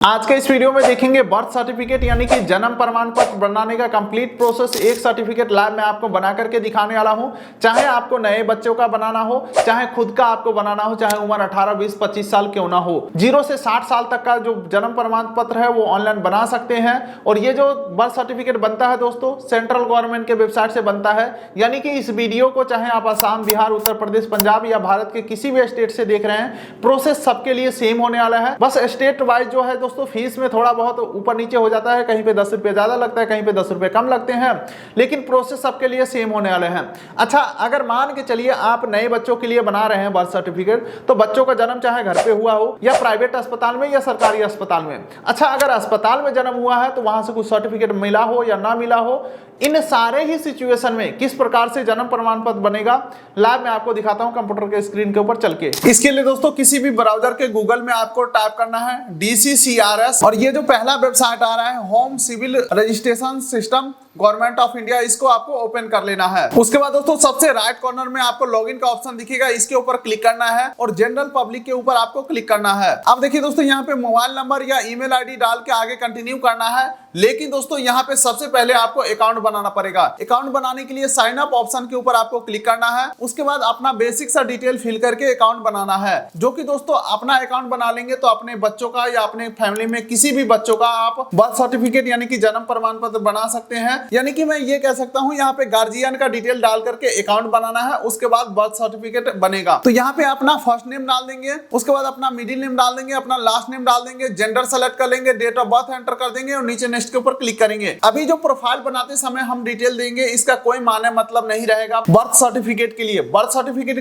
आज के इस वीडियो में देखेंगे बर्थ सर्टिफिकेट यानी कि जन्म प्रमाण पत्र बनाने का कंप्लीट प्रोसेस। एक सर्टिफिकेट लाइव में आपको बना करके दिखाने वाला हूं। चाहे आपको नए बच्चों का बनाना हो, चाहे खुद का आपको बनाना हो, चाहे उम्र 18, 20, 25 साल क्यों ना हो, 0 से 60 साल तक का जो जन्म प्रमाण पत्र है वो ऑनलाइन बना सकते हैं। और ये जो बर्थ सर्टिफिकेट बनता है दोस्तों, सेंट्रल गवर्नमेंट के वेबसाइट से बनता है। यानी कि इस वीडियो को चाहे आप असम, बिहार, उत्तर प्रदेश, पंजाब या भारत के किसी भी स्टेट से देख रहे हैं, प्रोसेस सबके लिए सेम होने वाला है। बस स्टेट वाइज जो है दोस्तों फीस में थोड़ा बहुत ऊपर नीचे हो जाता है, कहीं पे 10 रुपए ज्यादा लगता है, कहीं पे 10 रुपए कम लगते हैं, लेकिन प्रोसेस सबके लिए सेम होने वाले हैं। अच्छा, अगर मान के चलिए आप नए बच्चों के लिए बना रहे हैं बर्थ सर्टिफिकेट, तो बच्चों का जन्म चाहे घर पे हुआ हो या प्राइवेट अस्पताल में या सरकारी अस्पताल में। अच्छा, अगर अस्पताल में जन्म हुआ है तो वहां से कुछ सर्टिफिकेट मिला हो या ना मिला हो, इन सारे ही सिचुएशन में किस प्रकार से जन्म प्रमाण पत्र बनेगा लाइव मैं आपको दिखाता हूं कंप्यूटर के स्क्रीन के ऊपर चल के। इसके लिए दोस्तों किसी भी ब्राउजर के गूगल में आपको टाइप करना है DCCRS, और ये जो पहला वेबसाइट आ रहा है home civil registration system government of India, इसको आपको ओपन कर लेना है। उसके बाद दोस्तों सबसे राइट कॉर्नर में आपको लॉगिन का ऑप्शन दिखेगा, इसके ऊपर क्लिक करना है और जनरल पब्लिक के ऊपर आपको क्लिक करना है। अब देखिए दोस्तों, यहाँ पे मोबाइल नंबर या ईमेल आईडी डाल के आगे कंटिन्यू करना है। लेकिन दोस्तों यहाँ पे सबसे पहले आपको अकाउंट बनाना पड़ेगा। अकाउंट बनाने के लिए साइन अप ऑप्शन के ऊपर आपको क्लिक करना है। उसके बाद अपना बेसिक सा डिटेल फिल करके अकाउंट बनाना है, जो कि दोस्तों अपना अकाउंट बना लेंगे तो अपने बच्चों का या अपने फैमिली में किसी भी बच्चों का आप बर्थ सर्टिफिकेट यानी कि जन्म प्रमाण पत्र बना सकते हैं। यानी कि मैं ये कह सकता हूं, यहाँ पे गार्जियन का डिटेल डाल करके अकाउंट बनाना है, उसके बाद बर्थ सर्टिफिकेट बनेगा। तो यहाँ पे अपना फर्स्ट नेम डाल देंगे, उसके बाद अपना मिडिल नेम डाल देंगे, अपना लास्ट नेम डाल देंगे, जेंडर सेलेक्ट कर लेंगे, डेट ऑफ बर्थ एंटर कर देंगे और नीचे नेक्स्ट के ऊपर क्लिक करेंगे। अभी जो प्रोफाइल बनाते समय हम डिटेल देंगे, इसका कोई माने मतलब नहीं रहेगा। बर्थ सर्टिफिकेट के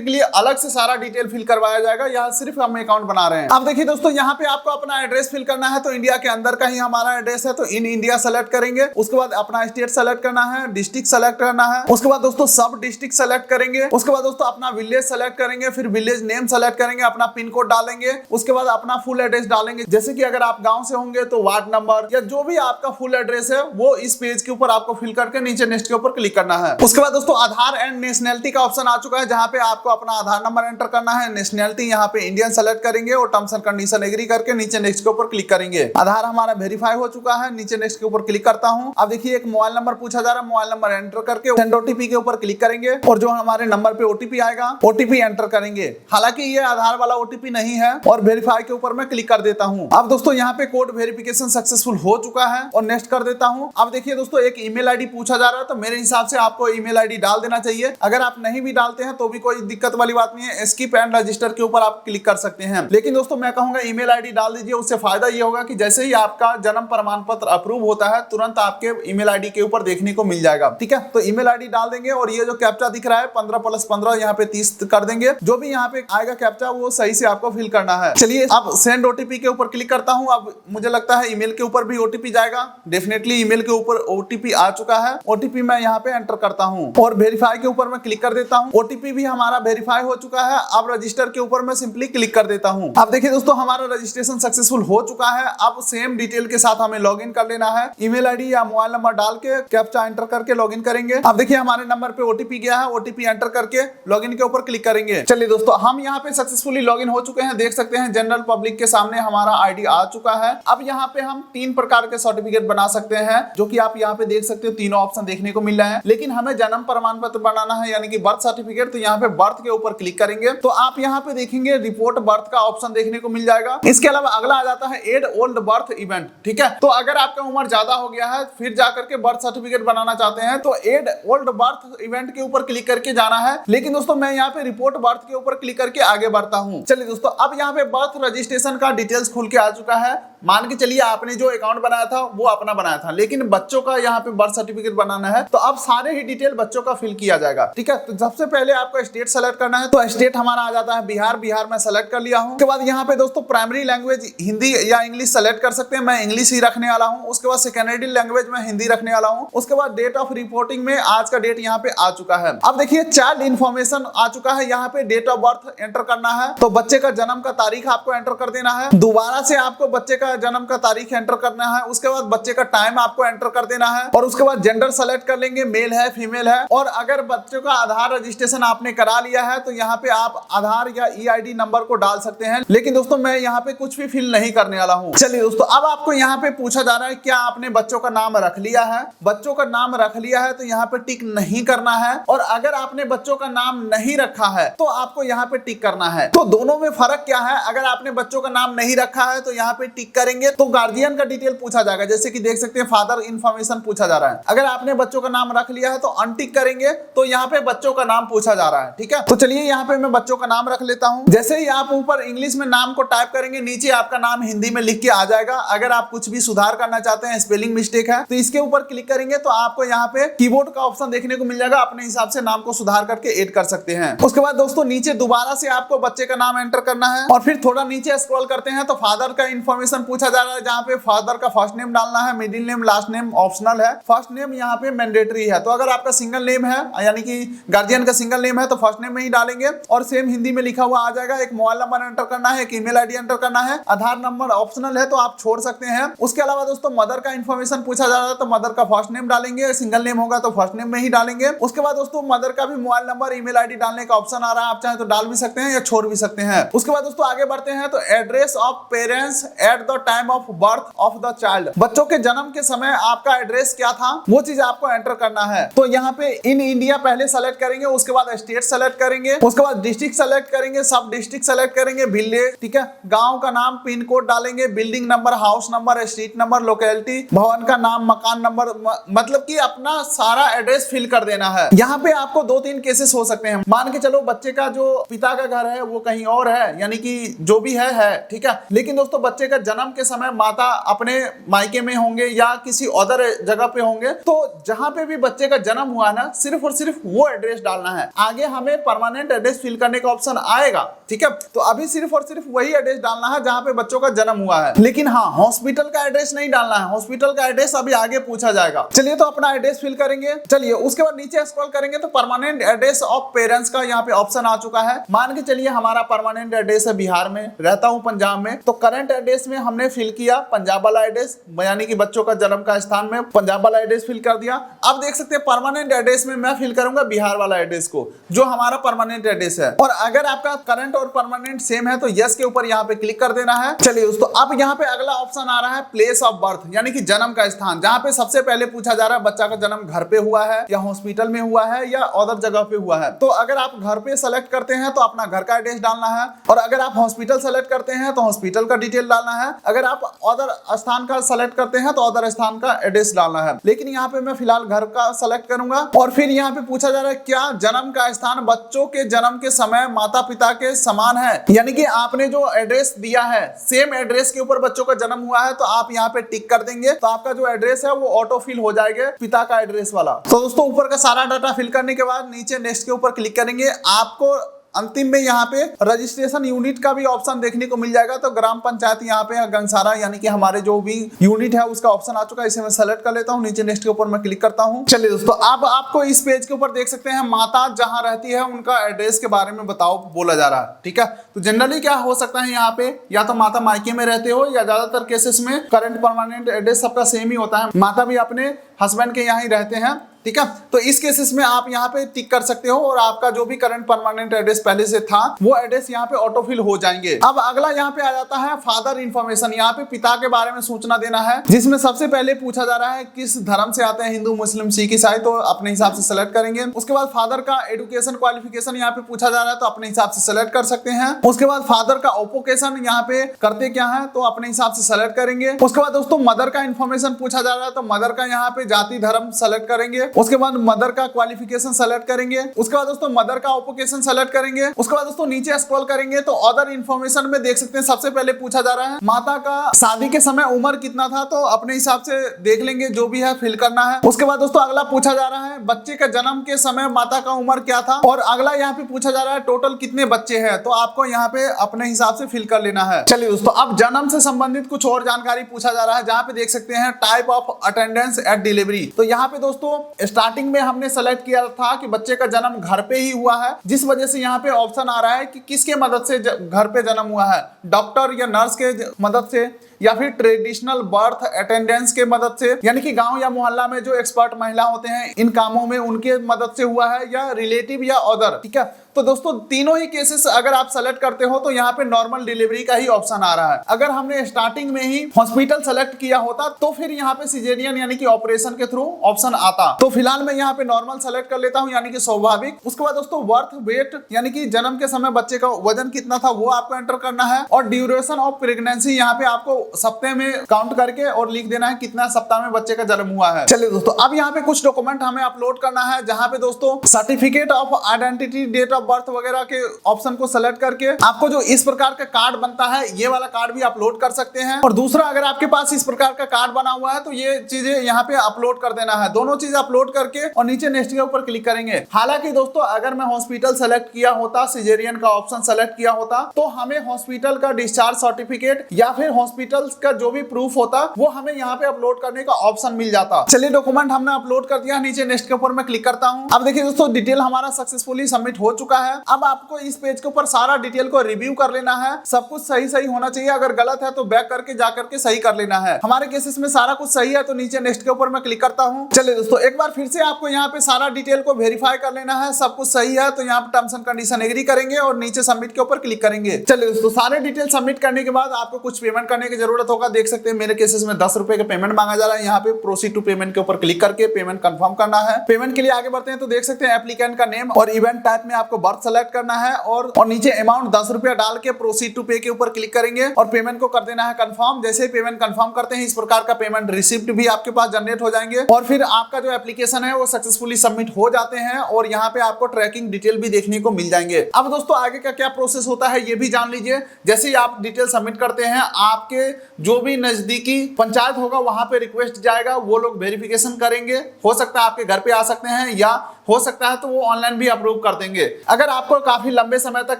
लिए अलग से सारा डिटेल फिल करवाया जाएगा, यहाँ सिर्फ हम अकाउंट बना रहे हैं। अब देखिए दोस्तों, यहाँ पे आपको अपना एड्रेस फिल करना है, तो इंडिया के अंदर का ही हमारा एड्रेस है, तो इन इंडिया सेलेक्ट करेंगे। उसके बाद अपना स्टेट सेलेक्ट करना है, डिस्ट्रिक्ट सेलेक्ट करना है, उसके बाद दोस्तों सब डिस्ट्रिक्ट सेलेक्ट करेंगे। उसके बाद दोस्तों अपना विलेज सेलेक्ट करेंगे, फिर विलेज नेम सेलेक्ट करेंगे, अपना पिन कोड डालेंगे, उसके बाद अपना फुल एड्रेस डालेंगे। जैसे कि अगर आप गांव से होंगे तो वार्ड नंबर या जो भी आपका फुल एड्रेस है वो इस पेज के ऊपर आपको फिल करके नीचे नेक्स्ट के ऊपर क्लिक करना है। उसके बाद दोस्तों आधार एंड नेशनैलिटी का ऑप्शन आ चुका है, जहां पे आपको अपना आधार नंबर एंटर करना है। नेशनैलिटी यहाँ पे इंडियन सेलेक्ट करेंगे और टर्म्स एंड कंडीशन एग्री करके नीचे नेक्स्ट के ऊपर क्लिक करेंगे। आधार हमारा वेरीफाई हो चुका है, नीचे नेक्स्ट के ऊपर क्लिक करता हूं। अब देखिए एक मोबाइल नंबर पूछा जा रहा है, मोबाइल नंबर एंटर करके सेंड ओटीपी के ऊपर क्लिक करेंगे और जो हमारे नंबर पे ओटीपी आएगा ओटीपी एंटर करेंगे। हालांकि ये आधार वाला ओटीपी नहीं है और वेरीफाई के ऊपर मैं क्लिक कर देता हूं। अब दोस्तों यहाँ पे कोड वेरिफिकेशन सक्सेसफुल हो चुका है और नेक्स्ट कर देता हूं। अब देखिए दोस्तों एक ईमेल आईडी पूछा जा रहा है, तो मेरे हिसाब से आपको ईमेल आईडी डाल देना चाहिए। अगर आप नहीं भी डालते हैं तो भी कोई दिक्कत वाली बात नहीं है, स्किप एंड रजिस्टर के ऊपर आप क्लिक कर सकते हैं। लेकिन दोस्तों मैं कहूंगा ईमेल आईडी डाल दीजिए, उससे फायदा ये होगा कि जैसे ही आपका जन्म प्रमाण पत्र अप्रूव होता है तुरंत आपके ईमेल आईडी के ऊपर देखने को मिल जाएगा। ठीक है, तो ईमेल आईडी डाल देंगे और ये जो कैप्चा दिख रहा है 15 + 15 यहाँ पे 30 कर देंगे। जो भी यहाँ पे आएगा कैप्चा वो सही से आपको फिल करना है। चलिए अब सेंड ओटीपी के ऊपर क्लिक करता हूँ। अब मुझे लगता है ईमेल के ऊपर भी ओटीपी जाएगा। डेफिनेटली ईमेल के ऊपर ओटीपी आ चुका है। ओटीपी मैं यहाँ पे एंटर करता हूँ और वेरीफाई के ऊपर मैं क्लिक कर देता हूँ। ओटीपी भी हमारा वेरीफाई हो चुका है। अब रजिस्टर के ऊपर मैं सिंपली क्लिक कर देता हूँ। अब देखिए दोस्तों हमारा रजिस्ट्रेशन सक्सेसफुल हो चुका है। अब सेम डिटेल के साथ हमें लॉग इन कर लेना है। ईमेल आईडी या मोबाइल नंबर डाल के कैप्चा एंटर करके लॉग इन करेंगे। अब देखिए हमारे नंबर पे ओटीपी गया है, ओटीपी एंटर करके लॉगिन के ऊपर क्लिक करेंगे। चलिए दोस्तों हम यहाँ पे सक्सेसफुली लॉगिन हो चुके हैं। देख सकते हैं जनरल पब्लिक के सामने हमारा आईडी आ चुका है। अब यहाँ पे हम 3 प्रकार के सर्टिफिकेट बना सकते हैं, जो कि आप यहाँ पे देख सकते हो, तीनों ऑप्शन देखने को मिल रहा है। लेकिन हमें जन्म प्रमाण पत्र बनाना है यानी कि बर्थ सर्टिफिकेट, तो यहाँ पे बर्थ के ऊपर क्लिक करेंगे तो आप यहाँ पे देखेंगे रिपोर्ट बर्थ का ऑप्शन देखने को मिल जाएगा। इसके अलावा अगला आ जाता है एड ओल्ड बर्थ इवेंट। ठीक है, तो अगर आपका उम्र ज्यादा हो गया है फिर जाकर के बर्थ सर्टिफिकेट बनाना चाहते हैं तो एड ओल्ड बर्थ इवेंट के ऊपर क्लिक करके जाना है। लेकिन दोस्तों मैं यहाँ पे रिपोर्ट बर्थ के ऊपर क्लिक करके आगे बढ़ता हूँ। चलिए दोस्तों अब यहाँ पे बर्थ रजिस्ट्रेशन का डिटेल्स खुल के आ चुका है। मान के चलिए आपने जो अकाउंट बनाया था वो अपना बनाया था, लेकिन बच्चों का यहाँ पे बर्थ सर्टिफिकेट बनाना है, तो अब सारे ही डिटेल बच्चों का फिल किया जाएगा। ठीक है, तो सबसे पहले आपको स्टेट सेलेक्ट करना है, तो स्टेट हमारा आ जाता है बिहार। बिहार में सेलेक्ट कर लिया हूँ। उसके बाद यहाँ पे दोस्तों प्राइमरी लैंग्वेज हिंदी या इंग्लिश सेलेक्ट कर सकते हैं, मैं इंग्लिश ही रखने वाला हूँ। उसके बाद सेकेंडरी लैंग्वेज में हिंदी रखने वाला हूँ। उसके बाद डेट ऑफ रिपोर्टिंग में आज का डेट यहाँ पे आ चुका है। अब देखिए चाइल्ड इन्फॉर्मेशन आ चुका है, यहाँ पे डेट ऑफ बर्थ एंटर करना है, तो बच्चे का जन्म का तारीख आपको एंटर कर देना है। दोबारा से आपको बच्चे का का जन्म का तारीख एंटर करना है, उसके बाद बच्चे का टाइम आपको एंटर कर देना है, और उसके बाद जेंडर सेलेक्ट कर लेंगे, मेल है फीमेल है। और अगर बच्चों का आधार रजिस्ट्रेशन आपने करा लिया है तो यहाँ पे आप आधार या EID नंबर को डाल सकते हैं। लेकिन दोस्तों मैं यहाँ पे कुछ भी फिल नहीं करने वाला हूँ। चलिए दोस्तों, अब आपको यहाँ पे पूछा जा रहा है क्या आपने बच्चों का नाम रख लिया है। बच्चों का नाम रख लिया है तो यहाँ पे टिक नहीं करना है, और अगर आपने बच्चों का नाम नहीं रखा है तो आपको यहाँ पे टिक करना है। तो दोनों में फर्क क्या है? अगर आपने बच्चों का नाम नहीं रखा है तो यहाँ पे टिक करेंगे तो गार्जियन का डिटेल पूछा जाएगा, जैसे कि देख सकते हैं फादर इंफॉर्मेशन पूछा जा रहा है। अगर आपने बच्चों का नाम रख लिया है तो अनटिक करेंगे तो यहाँ पे बच्चों का नाम पूछा जा रहा है। ठीक है, तो चलिए यहाँ पे मैं बच्चों का नाम रख लेता हूँ। जैसे ही आप ऊपर इंग्लिश में नाम को टाइप करेंगे, नीचे आपका नाम हिंदी में लिख के आ जाएगा। अगर आप कुछ भी सुधार करना चाहते हैं, स्पेलिंग मिस्टेक है, तो इसके ऊपर क्लिक करेंगे तो आपको यहाँ पे कीबोर्ड का ऑप्शन देखने को मिल जाएगा। अपने हिसाब से नाम को सुधार करके ऐड कर सकते हैं। उसके बाद दोस्तों नीचे दोबारा से आपको बच्चे का नाम एंटर करना है, और फिर थोड़ा नीचे स्क्रॉल करते हैं तो फादर का इंफॉर्मेशन पूछा जा रहा है, जहाँ पे फादर का फर्स्ट नेम डालना है, middle name, last name optional है, फर्स्ट नेम यहाँ पे मैंडेटरी है। तो अगर आपका सिंगल नेम है, यानी कि गार्जियन का सिंगल नेम है, तो फर्स्ट नेम में ही डालेंगे, और सेम हिंदी में लिखा हुआ आ जाएगा। एक मोबाइल नंबर एंटर करना है, एक ईमेल आईडी एंटर करना है, आधार नंबर ऑप्शनल है तो आप छोड़ सकते हैं। उसके अलावा दोस्तों मदर का इंफॉर्मेशन पूछा जा रहा है, तो मदर का फर्स्ट नेम डालेंगे, सिंगल नेम होगा तो फर्स्ट नेम में ही डालेंगे। उसके बाद दोस्तों मदर का भी मोबाइल नंबर, ईमेल आईडी डालने का ऑप्शन आ रहा है, आप चाहे तो डाल भी सकते हैं या छोड़ भी सकते हैं। उसके बाद दोस्तों आगे बढ़ते हैं तो address of parents at the time of birth of the child, बच्चों के जन्म के समय आपका एड्रेस क्या था वो चीज आपको एंटर करना है। तो यहाँ पे इन इंडिया पहले सेलेक्ट करेंगे, उसके बाद स्टेट सेलेक्ट करेंगे, उसके बाद डिस्ट्रिक्ट सेलेक्ट करेंगे, सब डिस्ट्रिक्ट सेलेक्ट करेंगे, विलेज, ठीक है, गांव का नाम, पिन कोड डालेंगे, building number, house number, street number, locality, भवन का नाम, मकान नंबर, मतलब कि अपना सारा एड्रेस फिल कर देना है। यहाँ पे आपको 2-3 केसेस हो सकते हैं। मान के चलो बच्चे का जो पिता का घर है वो कहीं और है, यानी कि जो भी है, ठीक है, लेकिन दोस्तों बच्चे का जन्म के समय माता अपने मायके में होंगे या किसी अदर जगह पे होंगे, तो जहां पे भी बच्चे का जन्म हुआ ना, सिर्फ और सिर्फ वो एड्रेस डालना है। आगे हमें परमानेंट एड्रेस फिल करने का ऑप्शन आएगा, ठीक है, तो अभी सिर्फ और सिर्फ वही एड्रेस डालना है जहां पे बच्चों का जन्म हुआ है। लेकिन हाँ, हॉस्पिटल का एड्रेस नहीं डालना है, हॉस्पिटल का एड्रेस अभी आगे पूछा जाएगा। चलिए तो अपना एड्रेस फिल करेंगे। चलिए उसके बाद नीचे स्क्रॉल करेंगे तो परमानेंट एड्रेस ऑफ पेरेंट्स का यहाँ पे ऑप्शन आ चुका है। मान के चलिए हमारा परमानेंट एड्रेस है बिहार में, रहता हूँ पंजाब में, तो करंट एड्रेस में हमने फिल किया पंजाब वाला एड्रेस, यानी कि बच्चों का जन्म का स्थान में पंजाब वाला एड्रेस फिल कर दिया। अब देख सकते हैं परमानेंट एड्रेस में मैं फिल करूंगा बिहार वाला एड्रेस को, जो हमारा परमानेंट एड्रेस है। और अगर आपका करंट और परमानेंट सेम है तो यस के ऊपर यहाँ पे क्लिक कर देना है। चलिए दोस्तों, अब यहाँ पे अगला ऑप्शन आ रहा है प्लेस ऑफ बर्थ, यानी कि जन्म का स्थान, जहाँ पे सबसे पहले पूछा जा रहा है बच्चा का जन्म घर पे हुआ है या हॉस्पिटल में हुआ है या अदर जगह पे हुआ है। तो अगर आप घर पे सेलेक्ट करते हैं तो अपना घर का एड्रेस डालना है, और अगर आप हॉस्पिटल सेलेक्ट करते हैं तो हॉस्पिटल का डिटेल डालना है, अगर आप अदर स्थान का सेलेक्ट करते हैं तो अदर स्थान का एड्रेस डालना है। लेकिन यहाँ पे मैं फिलहाल घर का सेलेक्ट करूंगा। और फिर यहाँ पे पूछा जा रहा है क्या जन्म का स्थान बच्चों के जन्म के समय माता पिता के समान है, यानी कि आपने जो एड्रेस दिया है सेम एड्रेस के ऊपर बच्चों का जन्म हुआ है, तो आप यहाँ पे टिक कर देंगे, तो आपका जो एड्रेस है वो ऑटो फिल हो जाएगा पिता का एड्रेस वाला। तो दोस्तों ऊपर का सारा डाटा फिल करने के बाद नीचे नेक्स्ट के ऊपर क्लिक करेंगे। आपको अंतिम में यहाँ पे रजिस्ट्रेशन यूनिट का भी ऑप्शन देखने को मिल जाएगा। तो ग्राम पंचायत यहाँ पे गंगसारा, यानी कि हमारे जो भी यूनिट है उसका ऑप्शन आ चुका है, इसे मैं सेलेक्ट कर लेता हूँ। नीचे नेक्स्ट के ऊपर मैं क्लिक करता हूँ। चलिए दोस्तों, अब आपको इस पेज के ऊपर देख सकते हैं माता जहाँ रहती है उनका एड्रेस के बारे में बताओ बोला जा रहा है, ठीक है। तो जनरली क्या हो सकता है, यहाँ पे या तो माता मायके में रहते हो या ज्यादातर केसेस में करंट परमानेंट एड्रेस सबका सेम ही होता है, माता भी अपने हस्बैंड के यहाँ ही रहते हैं, ठीक है। तो इस केसेस में आप यहाँ पे टिक कर सकते हो और आपका जो भी करंट परमानेंट एड्रेस पहले से था वो एड्रेस यहाँ पे ऑटोफिल हो जाएंगे। अब अगला यहाँ पे आ जाता है फादर इंफॉर्मेशन। यहाँ पे पिता के बारे में सूचना देना है, जिसमें सबसे पहले पूछा जा रहा है किस धर्म से आते हैं, हिंदू, मुस्लिम, सिख, ईसाई, तो अपने हिसाब से सेलेक्ट करेंगे। उसके बाद फादर का एजुकेशन क्वालिफिकेशन यहाँ पे पूछा जा रहा है, तो अपने हिसाब से सेलेक्ट कर सकते हैं। उसके बाद फादर का ऑक्यूपेशन यहाँ पे करते क्या है, तो अपने हिसाब से सेलेक्ट करेंगे। उसके बाद दोस्तों मदर का इंफॉर्मेशन पूछा जा रहा है, तो मदर का यहाँ पे जाति धर्म सेलेक्ट करेंगे। उसके बाद मदर का क्वालिफिकेशन सेलेक्ट करेंगे। उसके बाद दोस्तों मदर का ऑक्यूपेशन सेलेक्ट करेंगे। उसके बाद दोस्तों नीचे स्क्रॉल करेंगे तो अदर इंफॉर्मेशन में देख सकते हैं सबसे पहले पूछा जा रहा है माता का शादी के समय उम्र कितना था, तो अपने हिसाब से देख लेंगे, जो भी है फिल करना है। उसके बाद दोस्तों अगला पूछा जा रहा है बच्चे का जन्म के समय माता का उम्र क्या था, और अगला यहाँ पे पूछा जा रहा है टोटल कितने बच्चे हैं, तो आपको यहाँ पे अपने हिसाब से फिल कर लेना है। चलिए दोस्तों, अब जन्म से संबंधित कुछ और जानकारी पूछा जा रहा है, जहाँ पे देख सकते हैं type of attendance eight delivery. तो यहाँ पे दोस्तों स्टार्टिंग में हमने सेलेक्ट किया था कि बच्चे का जन्म घर पे ही हुआ है, जिस वजह से यहाँ पे ऑप्शन आ रहा है कि किसके मदद से घर पे जन्म हुआ है, डॉक्टर या नर्स के मदद से या फिर ट्रेडिशनल बर्थ अटेंडेंस के मदद से, यानी कि गांव या मोहल्ला में जो एक्सपर्ट महिला होते हैं इन कामों में उनके मदद से हुआ है, या रिलेटिव या अदर। ठीक है, तो दोस्तों तीनों ही केसेस अगर आप सेलेक्ट करते हो तो यहाँ पे नॉर्मल डिलीवरी का ही ऑप्शन आ रहा है। अगर हमने स्टार्टिंग में ही हॉस्पिटल सेलेक्ट किया होता तो फिर यहाँ पे सिजेरियन यानी कि ऑपरेशन के थ्रू ऑप्शन आता। तो फिलहाल मैं यहाँ पे नॉर्मल सेलेक्ट कर लेता हूँ, यानी कि स्वाभाविक। उसके बाद दोस्तों बर्थ वेट यानी कि जन्म के समय बच्चे का वजन कितना था वो आपको एंटर करना है, और ड्यूरेशन ऑफ प्रेगनेंसी यहाँ पे आपको सप्ताह में काउंट करके और लिख देना है कितना सप्ताह में बच्चे का जन्म हुआ है। चलिए दोस्तों, अब यहाँ पे कुछ डॉक्यूमेंट हमें अपलोड करना है, जहाँ पे दोस्तों certificate of identity, date of birth वगैरह के ऑप्शन को सेलेक्ट करके आपको जो इस प्रकार का कार्ड बनता है ये वाला कार्ड भी अपलोड कर सकते हैं। और दूसरा, अगर आपके पास इस प्रकार का कार्ड बना हुआ है तो ये चीजें यहाँ पे अपलोड कर देना है। दोनों चीज अपलोड करके और नीचे नेक्स्ट के ऊपर क्लिक करेंगे। हालांकि दोस्तों अगर मैं हॉस्पिटल सेलेक्ट किया होता, सिजेरियन का ऑप्शन सेलेक्ट किया होता, तो हमें हॉस्पिटल का डिस्चार्ज सर्टिफिकेट या फिर हॉस्पिटल का जो भी प्रूफ होता वो हमें यहाँ पे अपलोड करने का ऑप्शन मिल जाता। चलिए, डॉक्यूमेंट हमने अपलोड कर दिया, नीचे नेक्स्ट के ऊपर मैं क्लिक करता हूँ। अब देखिए दोस्तों, डिटेल हमारा सक्सेसफुली सबमिट हो चुका है। अब आपको इस पेज के ऊपर सारा डिटेल को रिव्यू कर लेना है। सब कुछ सही होना चाहिए, अगर गलत है तो बैक करके जा करके सही कर लेना है। हमारे केसेस में सारा कुछ सही है तो नीचे नेक्स्ट के ऊपर मैं क्लिक करता हूं। चलिए दोस्तों, एक बार फिर से आपको यहाँ पे सारा डिटेल को वेरीफाई कर लेना है। सब कुछ सही है तो यहाँ पे टर्म्स एंड कंडीशन एग्री करेंगे और नीचे सबमिट के ऊपर क्लिक करेंगे। चलिए दोस्तों, सारे डिटेल सबमिट करने के बाद आपको कुछ पेमेंट करने की जरूरत होगा। देख सकते हैं मेरे केसेस में 10 रुपए का पेमेंट मांगा जा रहा है। यहाँ पे प्रोसीड टू पेमेंट के ऊपर क्लिक करके पेमेंट कंफर्म करना है। पेमेंट के लिए आगे बढ़ते हैं तो देख सकते हैं एप्लीकेंट का नेम और इवेंट टाइप में आपको बर्थ सेलेक्ट करना है, और नीचे अमाउंट 10 रुपया डाल के प्रोसीड टू पे के ऊपर क्लिक करेंगे और पेमेंट को कर देना है कंफर्म। जैसे ही पेमेंट कंफर्म करते हैं इस प्रकार का पेमेंट रिसिप्ट भी आपके पास जनरेट हो जाएंगे, और फिर आपका जो एप्लीकेशन है वो सक्सेसफुली सबमिट हो जाते हैं, और यहाँ पे आपको ट्रैकिंग डिटेल भी देखने को मिल जाएंगे। अब दोस्तों आगे का क्या प्रोसेस होता है ये भी जान लीजिए। जैसे ही आप डिटेल सबमिट करते हैं, आपके जो भी नजदीकी पंचायत होगा वहां पे रिक्वेस्ट जाएगा, वो लोग वेरिफिकेशन करेंगे। हो सकता है आपके घर पे आ सकते हैं, या हो सकता है तो वो ऑनलाइन भी अप्रूव कर देंगे। अगर आपको काफी लंबे समय तक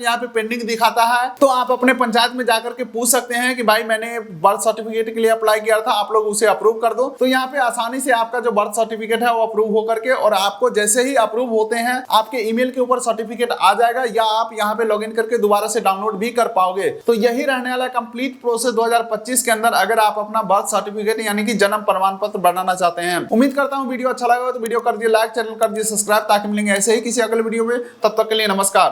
यहाँ पे पेंडिंग दिखाता है तो आप अपने पंचायत में जाकर के पूछ सकते हैं कि भाई मैंने बर्थ सर्टिफिकेट के लिए अप्लाई किया था, आप लोग उसे अप्रूव कर दो। तो यहाँ पे आसानी से आपका जो बर्थ सर्टिफिकेट है वो अप्रूव होकर के, और आपको जैसे ही अप्रूव होते हैं आपके ईमेल के ऊपर सर्टिफिकेट आ जाएगा, या आप यहाँ पे लॉगिन करके दोबारा से डाउनलोड भी कर पाओगे। तो यही रहने वाला कंप्लीट प्रोसेस 2025 के अंदर, अगर आप अपना बर्थ सर्टिफिकेट यानी कि जन्म प्रमाण पत्र बनाना चाहते हैं। उम्मीद करता हूँ वीडियो अच्छा लगा तो वीडियो कर दिए लाइक, चैनल कर दिए सब्सक्राइब, ताकि मिलेंगे ऐसे ही किसी अगले वीडियो में। तब तक के लिए नमस्कार।